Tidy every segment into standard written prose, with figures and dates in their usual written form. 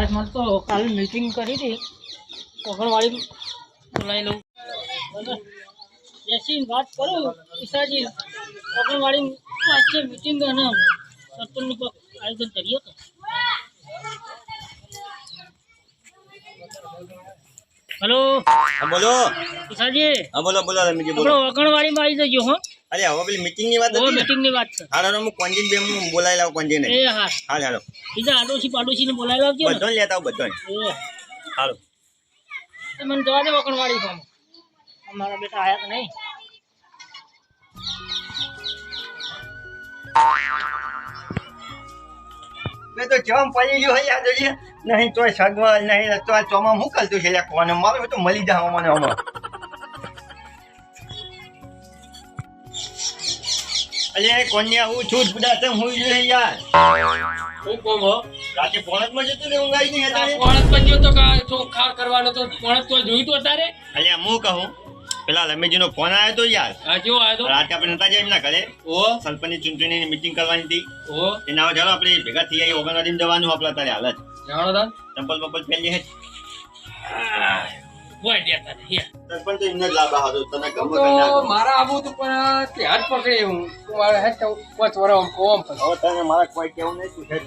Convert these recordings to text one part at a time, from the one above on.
મને તો કાલે મીટિંગ કરી હતી કોકણવાળી બોલાવી લઉં બેસીને વાત કરું ઈશાજી કોકણવાળી આજે મીટિંગ અને સરપંચનું આયોજન કરીએ તો હેલો બોલો ઈશાજી બોલો બોલો રમીજી બોલો કોકણવાળીમાં આવી જજો હો અરે હવે પેલી મીટિંગ ની વાત હતી મીટિંગ ની વાત છે હાલો હું કોંજીન બે હું બોલાવી લાવ કોંજીન એ હા હાલ હાલો બીજા આડોશી પાડોશી ને બોલાવી લાવજો ને બધો લેતા આવ બધો હાલો મને જવા દે કોકણવાળી ફોર્મ અમારા બેટા આયા કે નહીં મેં તો જમ પડી ગયો યાર જોઈએ નહીં તોય સગવડ નહીં તો આ ચોમા હું કરતું છે કોને મારો તો મળી જાવ મને હમણાં અલે કોન્યા હું છું બુડા તમ હું જોઈએ યાર શું કોમ હો રાતે પોણત માં જતું ને ઊંઘાઈ નહીં અત્યારે પોણત પર ગયો તો ચોખા કરવાનો તો પોણત તો જોયું તો અત્યારે અલે હું કહું પેલા રમેશજી નો ફોન આવ્યો તો યાર હા કેવો આવ્યો તો રાતે આપણે નતા જાય એમના ઘરે ઓ સરપંચની ચૂંટણીની મીટિંગ કરવાની હતી ઓ એના ચાલો આપણે ભેગા થઈ આવી ઓગણવાડીમાં જવાનું આપણે અત્યારે હાલત જાણો તા ચંપલ બપલ પહેરી હે કોઈ દેતા નહીં સરપંચ તો એમને જ લાભ હતો તને ગમે તો મારા આવું તો પણ તે હાથ પકડે હું મારે હેઠ પાંચ વર કોમ હવે તને મારા કોઈ કેવું નહીં શું છે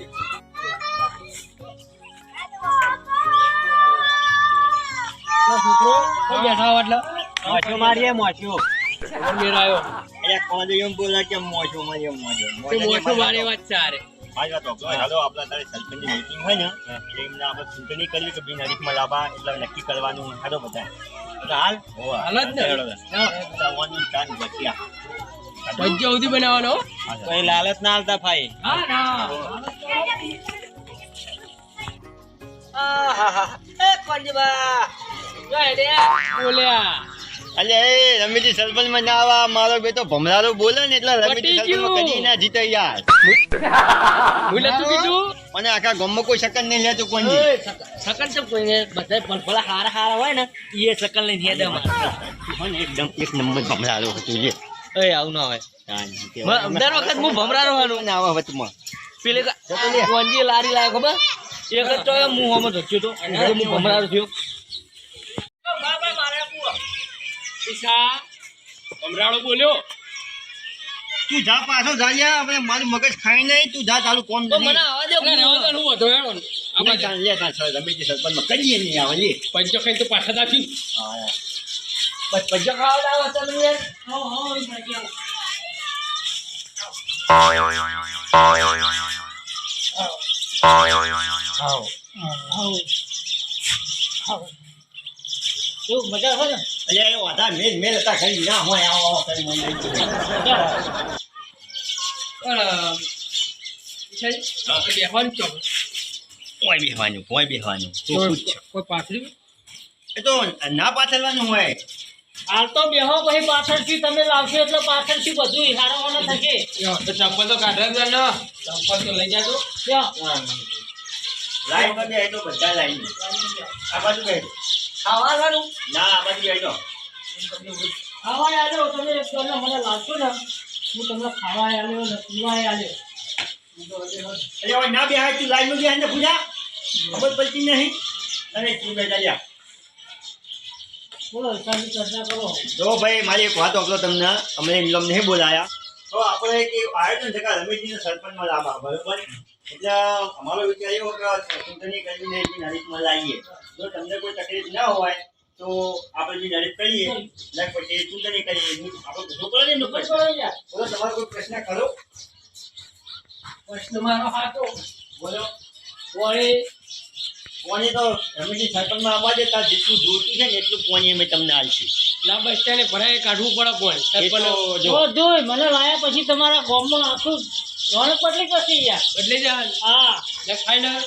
છોકરો કોઈ બેઠા એટલે મોછો મારીએ મોછો મેર આવ્યો એટલે કોણ એમ બોલા કે મોજો મારી મોજો તો મોટું મારી વાત છે અરે મારી વાત તો હાલો આપણે તારે સરપંચની મીટિંગ હોય ને એટલે એમને આપણે ચૂંટણી કરવી કે બિનહરીફમાં લાવવા એટલે નક્કી કરવાનું હાલો બધા હાલ હાલ જ ને જવાની ચાન બચ્યા ભજીયા સુધી બનાવવાનો કોઈ લાલચ ના હાલતા ભાઈ હા ના બોલ્યા અલે એ રમેશજી સરપંચ માં ના આવા મારો બેટો ભમરારો બોલે ને એટલે રમેશજી સરપંચ કદી ના જીતે યાર હું નતું કીધું અને આખા ગામમાં કોઈ શકન નહીં લેતું કોઈ સકન તો કોઈને બધા ભલા હારા હારા હોય ને એ સકલ નહીં થયા દે એકદમ એક નંબર ભમરારો હતું લે એ આવું ના હોય દર વખત હું ભમરારો હાનું ના આવા વચમાં પેલે કોંજી લારી લાવ્યો ખબર એક જ તો હું હમ ધચ્યો તો હું ભમરારો થયો ભમરાળો બોલ્યો તું જા પાછો જાયા આપણે મારું મગજ ખાઈ નહીં તું જા ચાલુ કોમ તો મને આવવા દે ના રહેવા દે હું વધો હેડો આપણે જાણ લે તા સર રમેશજી સરપંચ માં કડીએ નહીં આવે લે પંચો ખાઈ તો પાછા દાખી હા બસ પૈસા ખાવા લાવો તમે યાર હા હા મજા આવે ને અલે એ વાદા મેલ મેલ હતા ખાલી ના હોય આવો કરી મને બેહવાનું ચોક કોઈ બેહવાનું કોઈ પાથરી એ તો ના પાછળવાનું હોય હાલ તો બેહો પછી પાછળથી તમે લાવશો એટલે પાછળથી બધું હારવાનું થશે તો ચપ્પલ તો કાઢવા ને ચપ્પલ તો લઈ જાજો ક્યાં લાઈન માં બે તો બધા લાઈન આ બાજુ બે ખાવાનું ના આ બાજુ બે તો ખાવા આવ્યો તમે તમને મને લાવશો ને હું તમને ખાવા આવ્યો ને પીવા આવ્યો અરે ઓય ના બેહાય તું લાઈન માં બેહાય ને પૂજા ખબર પડતી નહીં અરે તું બેઠા લ્યા બોલો સારી ચર્ચા કરો જો ભાઈ મારી એક વાત આપલો તમને અમને ઇન્લોમ નહીં બોલાયા તો આપણે એક આયોજન છે કે રમેશજીને સરપંચમાં લાવવા બરોબર એટલે અમારો વિચાર એવો કે ચૂંટણી કરીને બી નરીફમાં લાવીએ જો તમને કોઈ તકલીફ ના હોય તો આપણે બી નરીફ કરીએ ને પછી ચૂંટણી કરીએ આપણે છોકરા ને નોકર કરો યાર બોલો તમારો કોઈ પ્રશ્ન કરો પ્રશ્ન મારો હાથો બોલો વળી પોણી તો રમેશજી સરપંચમાં આવવા દે તાર જેટલું જોઈતું છે ને એટલું પોણી અમે તમને આલશું લાંબા સ્ટાઇલે ભરાય કાઢવું પડે કોઈ એ તો જો જોઈ મને લાયા પછી તમારા ગામમાં આખું રોનક પટલી કરશે યાર બદલે જા હા ફાઈનલ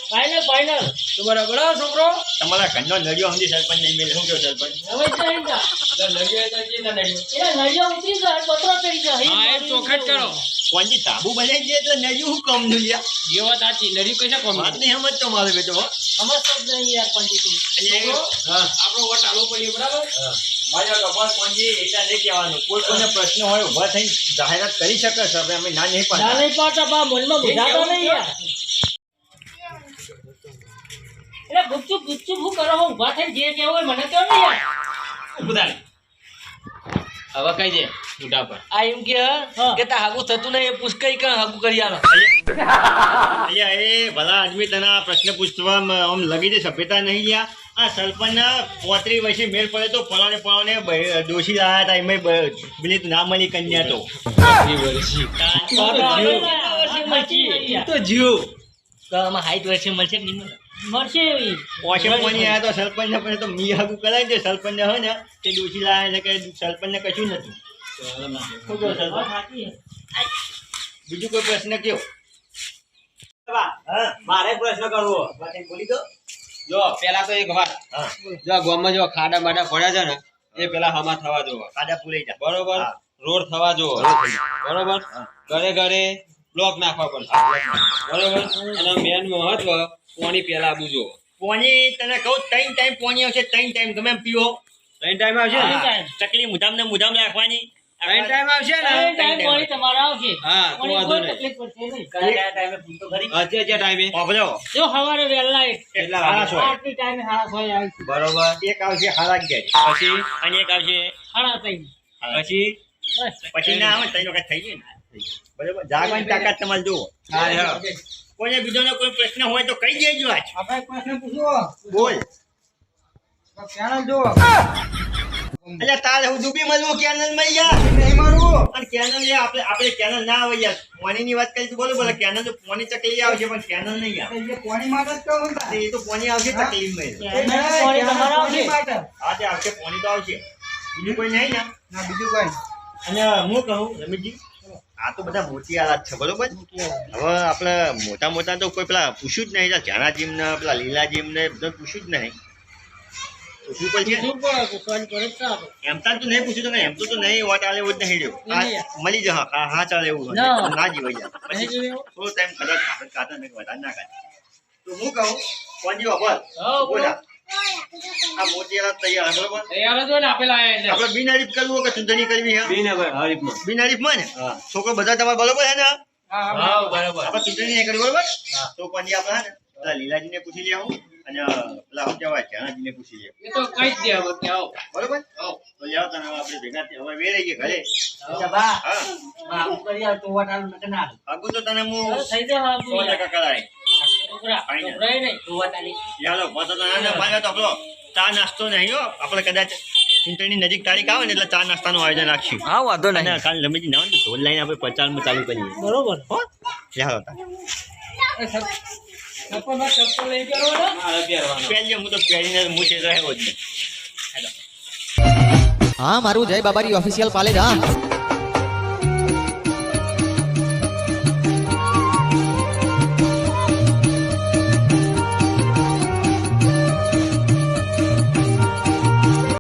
ફાઈનલ તો બરાબર હો છોકરો તમારા ઘરનો નડિયો સમજી સરપંચ નહીં મેળ શું કહો સરપંચ હવે જઈ જા લગ્યો તો જે ના લગ્યો એ નળિયો ઉતરી જાય પતરો ચડી જાય હા એ ચોખટ કરો કોણજી તાબુ બનાવી દે એટલે નડિયું શું કામ નું લ્યા એ વાત સાચી નરી કશા કોમ વાત નહીં સમજતો મારો બેટો સમજતો જ નહીં યાર પંડિત હા આપણો વોટ આલો પડી બરાબર મારા ગભર કોણજી એટલા નહીં કહેવાનું કોઈ કોઈને પ્રશ્ન હોય ઉભા થઈને જાહેરાત કરી શકે છે હવે અમે ના નહીં ના પાડતા નહીં પાડતા બા મનમાં બુઝાતો નહીં યાર એટલે ગુપચુપ શું કરો હો ઊભા થઈને જે કહેવું હોય મને કહો ને યાર ઉભું હવે કઈ દે મોટા પર આ એમ કે હા. કે તા હાગું થતું નહીં એ પૂછ કઈ કણ હાગું કરી આલો અલ્યા એ ભલા આદમી તને આ પ્રશ્ન પૂછવા આમ લગી દે સભ્યતા નહીં લ્યા આ સરપંચ 35 વર્ષે મેળ પડે તો પળાને દોષી લાયા હતા એમાં પેલી તો ના મળી કન્યા તો તો જીવ તો આમાં 60 વર્ષે મળશે કે નહીં મળે મળશે એવી ઓછે પાણી આવ્યા તો સરપંચ ને પણ તો મી હાગું કરાય છે સરપંચ ને હોય ને તે દોષી લાયા છે કે સરપંચ ને કશું નથી શું કહો સરપંચ? સાચી બીજું કોઈ પ્રશ્ન કયો મારે પ્રશ્ન કરવો વાત એમ બોલી દો જો પેલા તો એક વાત હા જો ગામમાં જો ખાડા બાડા પડ્યા છે ને એ પેલા હમા થવા જોવા કાદા પુરાઈ જા બરોબર હા. રોડ થવા જોવો બરોબર ઘરે ઘરે બ્લોક નાખવા પડશે બરોબર અને મેન મહત્વ પાણી પેલા આપવું જોવો પોણી તને કહું 3 ટાઈમ પોણી આવશે 3 ટાઈમ ગમે એમ પીવો 3 ટાઈમ આવશે ને હા. ચકલી મુધામ ને મુધામ રાખવાની 3 ટાઈમ આવશે ને ટાઈમ પાણી તમારા આવશે હા, તો પાણી વાંધો કોઈ નહીં. તકલીફ પડશે નહીં કયા ટાઈમે પૂછ તો ખરી અત્યારે ટાઈમે વાપરો જો સવારે વહેલા કેટલા હારા વાગે? સો. આટલી ટાઈમે હારા હોય આવી બરોબર એક આવશે 11:30 પછી અને એક આવશે હારા થઈ પછી બસ પછી ના આવે 3 વખત થઈ ગઈ ને બરોબર જાગવાની તાકાત તમારે જુઓ હા હા કોઈને બીજોનો કોઈ પ્રશ્ન હોય તો કહી દેજો આજ આપણે એક પ્રશ્ન પૂછવો બોલ તો ચેનલ જો એટલે તારે હું ડૂબી મળવું કેનલ માં યાર નહીં મારવું અને કેનલ એ આપણે કેનલ ના આવે યાર પાણીની વાત કરી તો બોલો બોલો કેનલ તો પાણી ચકલી આવશે પણ કેનલ નહીં આવે એટલે કોની માટે જ કહું ને એ તો પાણી આવશે તકલીફ માં પાણી તમારા આવશે માટે હા તે આવશે પાણી તો આવશે બીજું કોઈ નહીં ને ના બીજું કોઈ અને હું કહું રમેશજી આ તો બધા મોટી આલાત છે બરોબર હવે આપણે મોટા મોટા તો કોઈ પેલા પૂછ્યું જ નહીં જાનાજીમ ને પેલા લીલાજીમ ને બધા પૂછ્યું જ નહીં પૂછવું પડશે શું પડે પૂછવાની પડે જ સારું એમ તાર તો નહીં પૂછ્યું તો નહીં એમ તો નહીં વાત આલે એવું જ નહીં રહ્યો મળી જા હા હા ચાલે એવું હોય. ના. ના જીવાય યાર નહીં પછી જોયું? થોડો ટાઈમ કદાચ કાતા ને વધારે ના કાઢે તો હું કહું કોણજી વાપર હા, બોલા આ મોટી આલાત તૈયાર છે, બરોબર તૈયાર જ હોય ને આપેલા આયા એટલે આપણે બિનહરીફ કરવું કે ચૂંટણી કરવી હે બીને ભાઈ હરીફમાં બિનહરીફમાં ને હા. છોકરો બધા તમારે બરોબર છે ને હા હા બરાબર આપણે ચૂંટણી નહીં કરી બરોબર તો કોણજી આપણે હે ને પેલા લીલાજીને પૂછી લેવું અને પેલા શું કહેવાય જાનાજીને પૂછી લેવું એ તો કઈ જ દે હવે કે આવો બરોબર તો જાઓ તને હવે આપણે ભેગા થયા. હવે વેરાઈ ગયા ઘરે બા હા હાગું કરી આલ તો વટાલ નક ના આગુ તો તને હું થઈ જાય 100% કરાય છોકરા ફાઇનલ. છોકરાએ નહીં તો વટાલી ચાલો પાછો તો ના પાછા તો આપણો ચા નાસ્તો નહીં હો આપણે કદાચ ચૂંટણી નજીક તારીખ આવે ને એટલે ચા નાસ્તાનું આયોજન રાખશું હા વાંધો અને કાલ રમેશજી ના હોય ને તો ઢોલ લાઈને આપણે પ્રચારમાં ચાલુ કરીએ બરોબર હો ચાલો તાર ચપ્પલ લઈ ગયો ને મારે પહેરવાનો પહેરજે હું તો પહેરીને હું છે રહ્યો જ નહીં હા મારું જય બાબારી ઓફિશિયલ પાલેજ હા